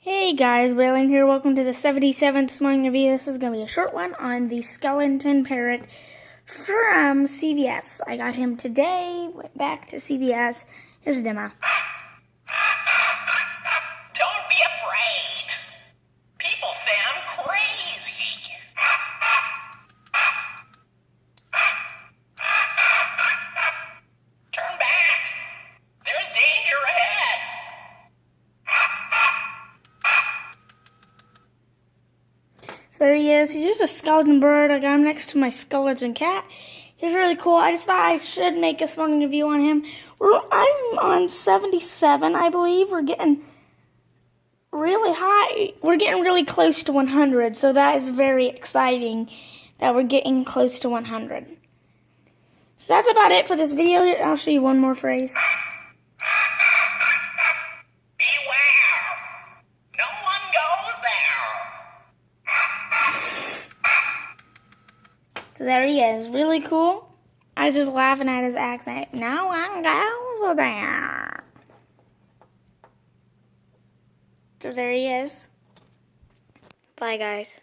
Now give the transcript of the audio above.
Hey guys, Wailing here. Welcome to the 77th morning review. This is going to be a short one on the skeleton parrot from CVS. I got him today, went back to CVS. Here's a demo. Don't be afraid. People say I'm crazy. Turn back. There's danger ahead. So there he is. He's just a skeleton bird. I got him next to my skeleton cat. He's really cool. I just thought I should make a morning review on him. I'm on 77, I believe. We're getting really high. We're getting really close to 100, so that is very exciting that we're getting close to 100. So that's about it for this video. I'll show you one more phrase. Beware. No one goes there. So there he is. Really cool. I was just laughing at his accent. No one goes there. So there he is. Bye, guys.